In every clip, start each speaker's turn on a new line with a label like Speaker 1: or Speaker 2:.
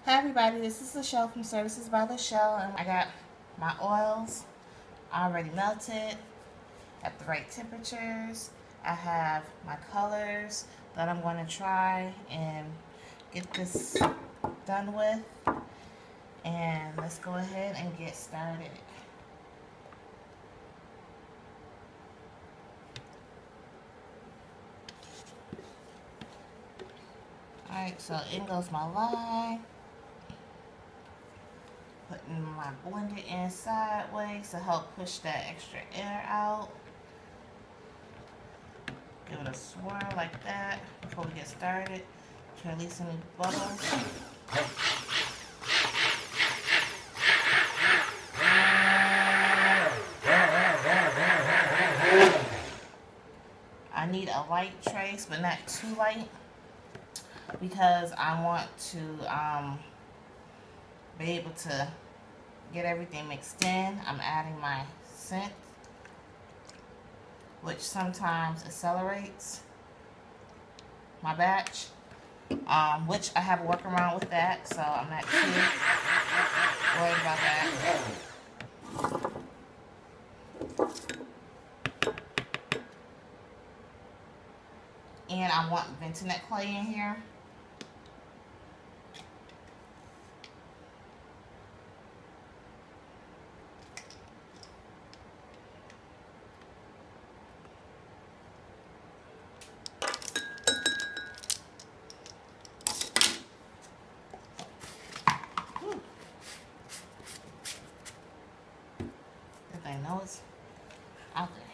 Speaker 1: Hi everybody, this is Michelle from Services by Michelle, and I got my oils already melted at the right temperatures. I have my colors that I'm going to try and get this done with, and let's go ahead and get started. Alright, so in goes my lye. Putting my blender in sideways to help push that extra air out. Give it a swirl like that before we get started to release any bubbles. I need a light trace, but not too light, because I want to be able to get everything mixed in. I'm adding my scent, which sometimes accelerates my batch, which I have a workaround with that, so I'm not too worried about that. And I want Ventonette clay in here. I know it's out there.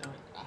Speaker 1: There we go.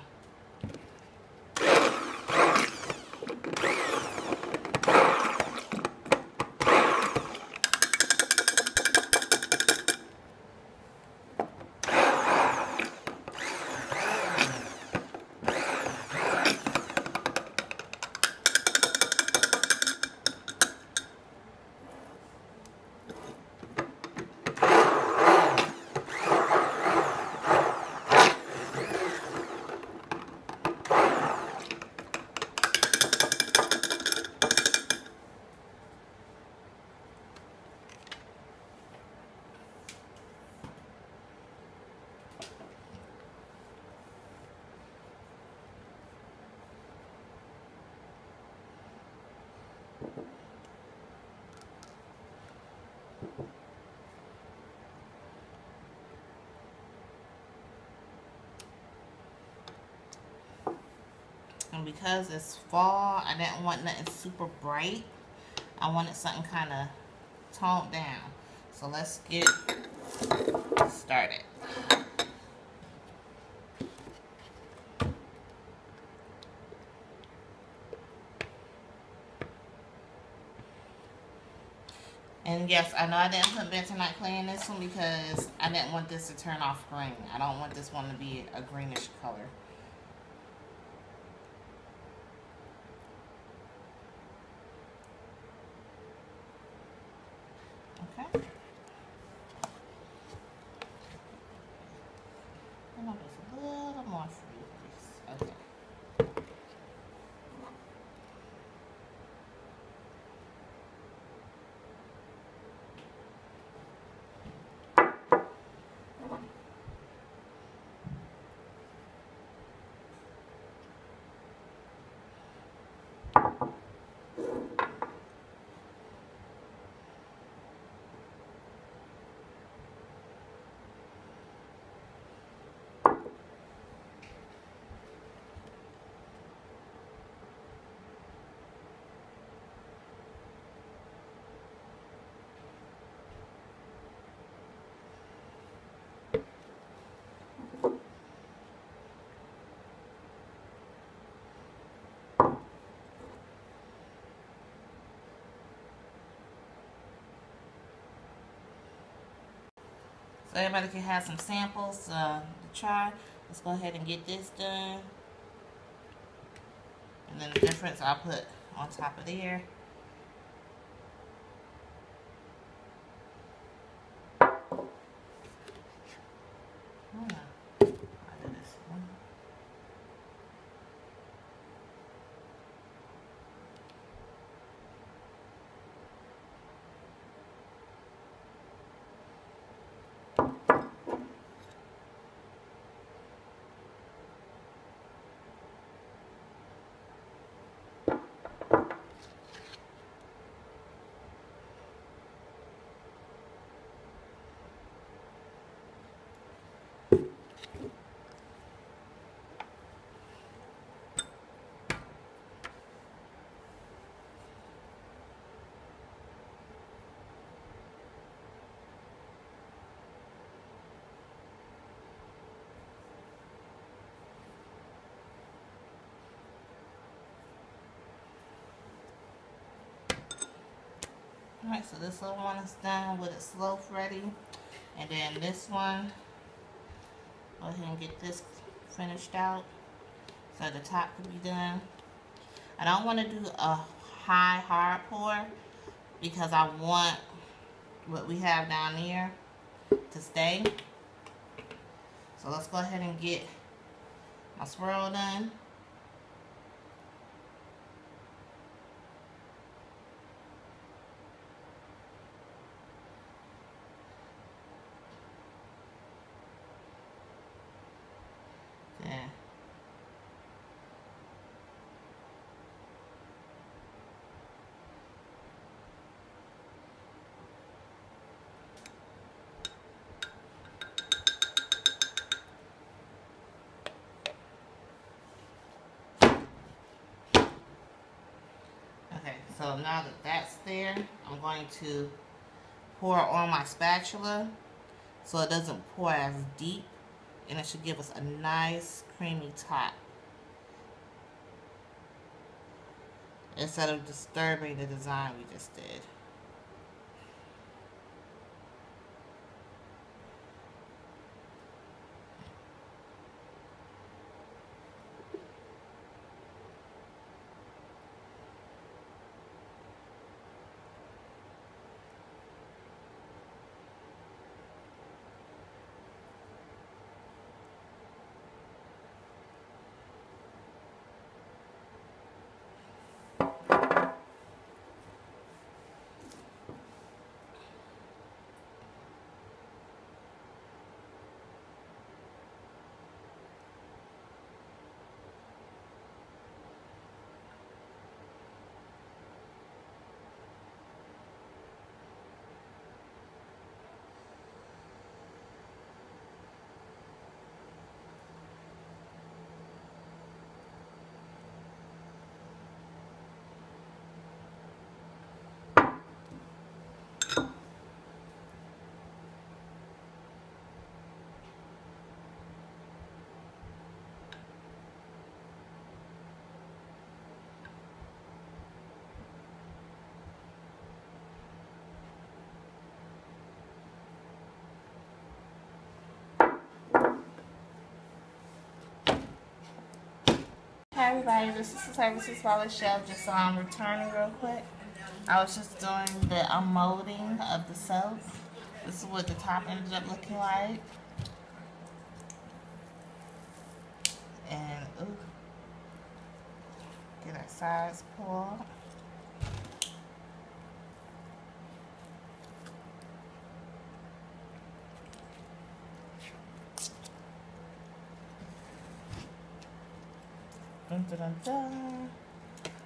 Speaker 1: And because it's fall, I didn't want nothing super bright. I wanted something kind of toned down. So let's get started. And yes, I know I didn't put bentonite clay in this one because I didn't want this to turn off green. I don't want this one to be a greenish color. Okay. And I'll just a little more for you, please. Okay. so everybody can have some samples to try. Let's go ahead and get this done. And then the difference I'll put on top of there. Alright, so this little one is done with its loaf ready. And then this one, go ahead and get this finished out so the top could be done. I don't want to do a high hard pour because I want what we have down there to stay. So let's go ahead and get my swirl done. Okay, so now that that's there, I'm going to pour on my spatula so it doesn't pour as deep, and it should give us a nice creamy top instead of disturbing the design we just did. Hi everybody, this is the Services by Shelf. Just so I'm returning real quick. I was just doing the unmolding of the soap. This is what the top ended up looking like. And ooh, get our sides pulled. Dun, dun, dun, dun.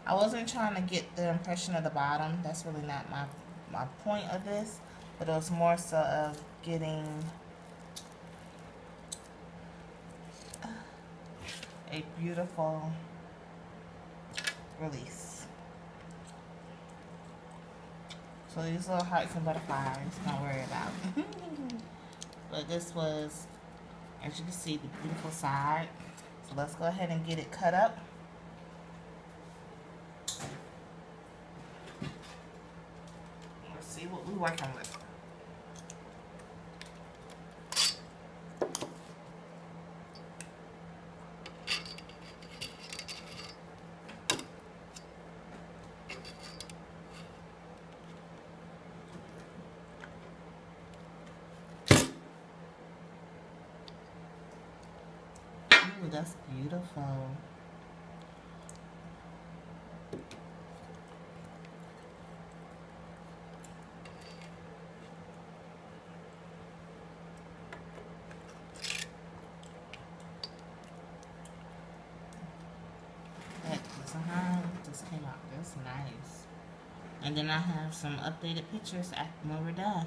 Speaker 1: I wasn't trying to get the impression of the bottom. That's really not my point of this, but it was more so of getting a beautiful release. So these little hearts and butterflies, don't worry about. But this was, as you can see, the beautiful side. So let's go ahead and get it cut up. Let's see what we're working with. that's beautiful. That design just came out. That's nice. And then I have some updated pictures when we're done.